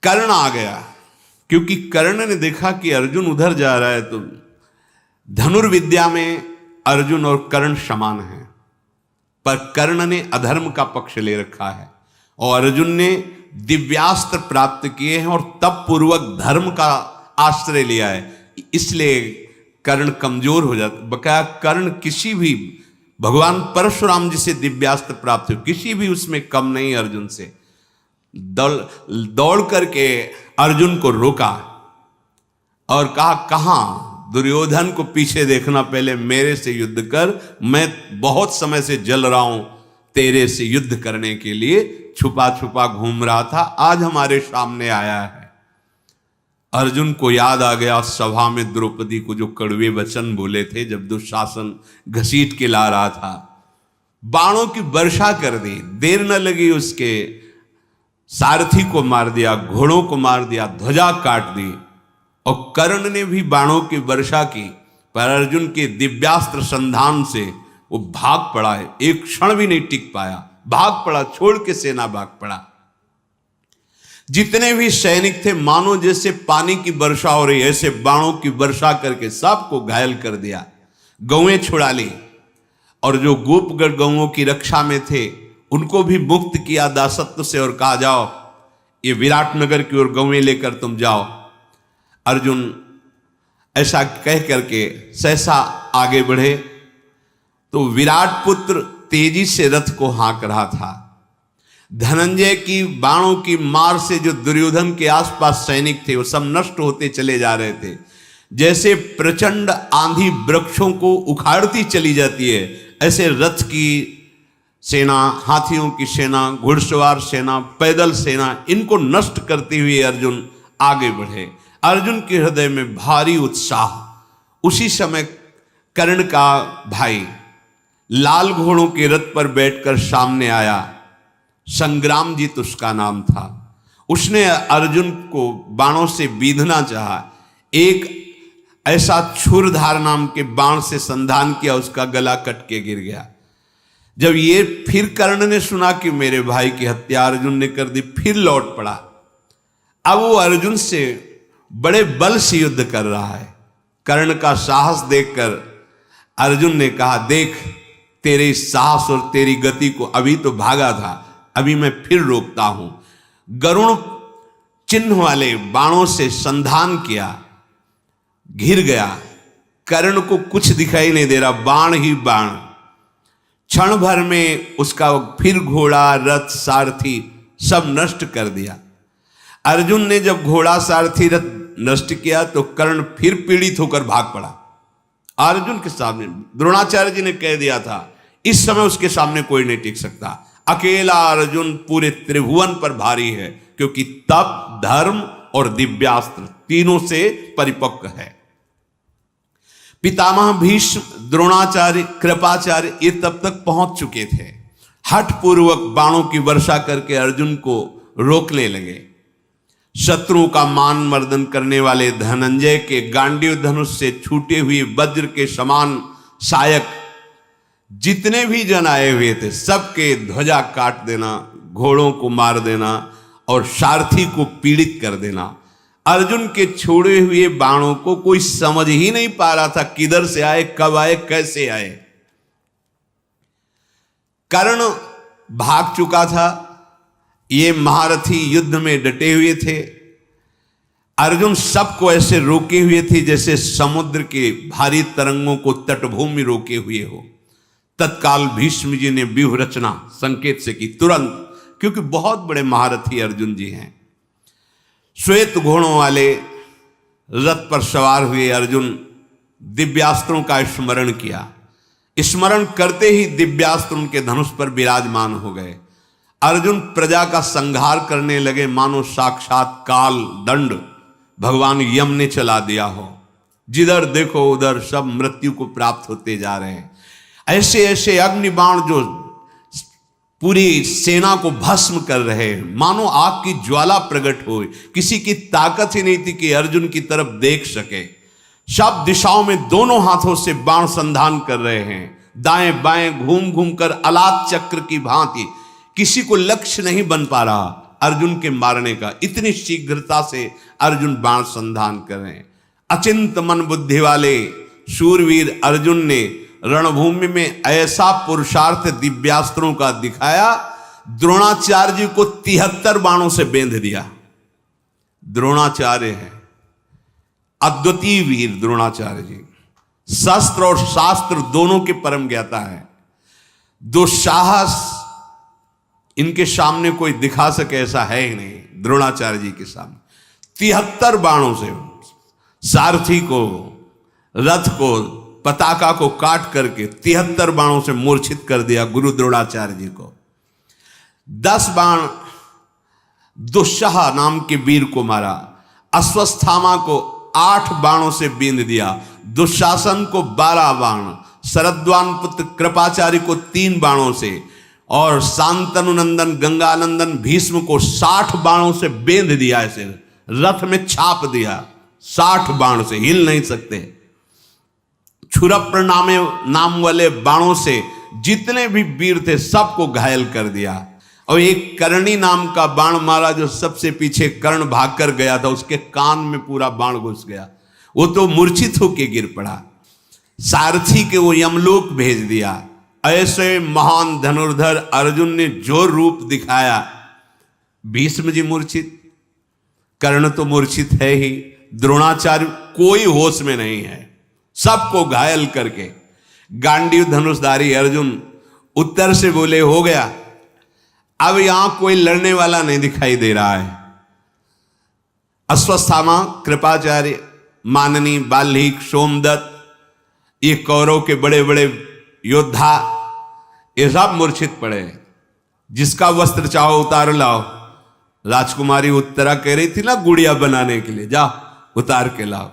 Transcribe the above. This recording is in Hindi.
कर्ण आ गया, क्योंकि कर्ण ने देखा कि अर्जुन उधर जा रहा है, तो धनुर्विद्या में अर्जुन और कर्ण समान हैं, पर कर्ण ने अधर्म का पक्ष ले रखा है और अर्जुन ने दिव्यास्त्र प्राप्त किए हैं और तप पूर्वक धर्म का आश्रय लिया है, इसलिए कर्ण कमजोर हो जाता। बकाया कर्ण किसी भी भगवान परशुराम जी से दिव्यास्त्र प्राप्त हो, किसी भी उसमें कम नहीं अर्जुन से। दौड़ करके अर्जुन को रोका और कहा, कहां दुर्योधन को पीछे देखना, पहले मेरे से युद्ध कर, मैं बहुत समय से जल रहा हूं तेरे से युद्ध करने के लिए, छुपा छुपा घूम रहा था, आज हमारे सामने आया है। अर्जुन को याद आ गया सभा में द्रौपदी को जो कड़वे वचन बोले थे जब दुशासन घसीट के ला रहा था। बाणों की वर्षा कर दी, देर न लगी, उसके सारथी को मार दिया, घोड़ों को मार दिया, ध्वजा काट दी और कर्ण ने भी बाणों की वर्षा की, पर अर्जुन के दिव्यास्त्र संधान से वो भाग पड़ा है, एक क्षण भी नहीं टिक पाया, भाग पड़ा, छोड़ के सेना भाग पड़ा। जितने भी सैनिक थे मानो जैसे पानी की वर्षा हो रही, ऐसे बाणों की वर्षा करके सबको घायल कर दिया, गौएं छुड़ा ली और जो गोपगढ़ गौओं की रक्षा में थे उनको भी मुक्त किया दासत्व से और कहा, जाओ ये विराटनगर की ओर गौएं लेकर तुम जाओ। अर्जुन ऐसा कह करके सहसा आगे बढ़े तो विराट पुत्र तेजी से रथ को हाँक रहा था। धनंजय की बाणों की मार से जो दुर्योधन के आसपास सैनिक थे वो सब नष्ट होते चले जा रहे थे। जैसे प्रचंड आंधी वृक्षों को उखाड़ती चली जाती है, ऐसे रथ की सेना, हाथियों की सेना, घुड़सवार सेना, पैदल सेना, इनको नष्ट करते हुए अर्जुन आगे बढ़े। अर्जुन के हृदय में भारी उत्साह। उसी समय कर्ण का भाई लाल घोड़ों के रथ पर बैठकर सामने आया, संग्रामजीत उसका नाम था। उसने अर्जुन को बाणों से बीधना चाहा, एक ऐसा छुरधार नाम के बाण से संधान किया, उसका गला कट के गिर गया। जब ये फिर कर्ण ने सुना कि मेरे भाई की हत्या अर्जुन ने कर दी, फिर लौट पड़ा। अब वो अर्जुन से बड़े बल से युद्ध कर रहा है। कर्ण का साहस देखकर अर्जुन ने कहा, देख तेरे इस साहस और तेरी गति को, अभी तो भागा था, अभी मैं फिर रोकता हूं। गरुण चिन्ह वाले बाणों से संधान किया, घिर गया। कर्ण को कुछ दिखाई नहीं दे रहा, बाण ही बाण। क्षण भर में उसका फिर घोड़ा, रथ, सारथी सब नष्ट कर दिया। अर्जुन ने जब घोड़ा, सारथी, रथ नष्ट किया तो कर्ण फिर पीड़ित होकर भाग पड़ा। अर्जुन के सामने द्रोणाचार्य जी ने कह दिया था, इस समय उसके सामने कोई नहीं टिक सकता। अकेला अर्जुन पूरे त्रिभुवन पर भारी है, क्योंकि तप, धर्म और दिव्यास्त्र तीनों से परिपक्व है। पितामह भीष्म, द्रोणाचार्य, कृपाचार्य ये तब तक पहुंच चुके थे। हठ पूर्वक बाणों की वर्षा करके अर्जुन को रोकने लगे। शत्रु का मान मर्दन करने वाले धनंजय के गांडीव धनुष से छूटे हुए वज्र के समान सायक जितने भी जन आए हुए थे, सबके ध्वजा काट देना, घोड़ों को मार देना और सारथी को पीड़ित कर देना। अर्जुन के छोड़े हुए बाणों को कोई समझ ही नहीं पा रहा था, किधर से आए, कब आए, कैसे आए। कर्ण भाग चुका था, ये महारथी युद्ध में डटे हुए थे। अर्जुन सबको ऐसे रोके हुए थे जैसे समुद्र के भारी तरंगों को तटभूमि रोके हुए हो। तत्काल भीष्म जी ने व्यूह रचना संकेत से की तुरंत, क्योंकि बहुत बड़े महारथी अर्जुन जी हैं। श्वेत घोड़ों वाले रथ पर सवार हुए अर्जुन दिव्यास्त्रों का स्मरण किया। स्मरण करते ही दिव्यास्त्र उनके धनुष पर विराजमान हो गए। अर्जुन प्रजा का संहार करने लगे, मानो साक्षात काल दंड भगवान यम ने चला दिया हो। जिधर देखो उधर सब मृत्यु को प्राप्त होते जा रहे हैं। ऐसे ऐसे अग्निबाण जो पूरी सेना को भस्म कर रहे हैं, मानो आग की ज्वाला प्रकट हो। किसी की ताकत ही नहीं थी कि अर्जुन की तरफ देख सके। सब दिशाओं में दोनों हाथों से बाण संधान कर रहे हैं, दाएं बाएं घूम घूम कर अलात चक्र की भांति। किसी को लक्ष्य नहीं बन पा रहा। अर्जुन के मारने का। इतनी शीघ्रता से अर्जुन बाण संधान करें। अचिंत मन बुद्धि वाले शूरवीर अर्जुन ने रणभूमि में ऐसा पुरुषार्थ दिव्यास्त्रों का दिखाया, द्रोणाचार्य जी को 73 बाणों से बेंध दिया। द्रोणाचार्य है अद्वितीय वीर। द्रोणाचार्य जी शस्त्र और शास्त्र दोनों के परम ज्ञाता है। दुस्साहस इनके सामने कोई दिखा सके ऐसा है ही नहीं। द्रोणाचार्य जी के सामने 73 बाणों से सारथी को, रथ को, पताका को काट करके 73 बाणों से मूर्छित कर दिया गुरु द्रोणाचार्य जी को। 10 बाण दुस्साह नाम के वीर को मारा। अश्वस्थामा को 8 बाणों से बींध दिया। दुशासन को 12 बाण, शरद्वान पुत्र कृपाचार्य को 3 बाणों से, और शांतनु नंदन गंगानंदन भीष्म को 60 बाणों से बेंध दिया। ऐसे रथ में छाप दिया 60 बाण से, हिल नहीं सकते। क्षुरप्र नाम वाले बाणों से जितने भी वीर थे सबको घायल कर दिया। और एक करणी नाम का बाण मारा, जो सबसे पीछे कर्ण भाग कर गया था, उसके कान में पूरा बाण घुस गया, वो तो मूर्छित होके गिर पड़ा। सारथी के वो यमलोक भेज दिया। ऐसे महान धनुर्धर अर्जुन ने जो रूप दिखाया, भीष्म जी मूर्छित, कर्ण तो मूर्छित है ही, द्रोणाचार्य कोई होश में नहीं है, सबको घायल करके। गांडीव धनुषधारी अर्जुन उत्तर से बोले, हो गया, अब यहां कोई लड़ने वाला नहीं दिखाई दे रहा है। अश्वस्थामा, कृपाचार्य, माननी, बाल्मीक, सोमदत्त, ये कौरव के बड़े बड़े योद्धा, ये सब मूर्छित पड़े। जिसका वस्त्र चाहो उतार लाओ। राजकुमारी उत्तरा कह रही थी ना गुड़िया बनाने के लिए, जाओ उतार के लाओ।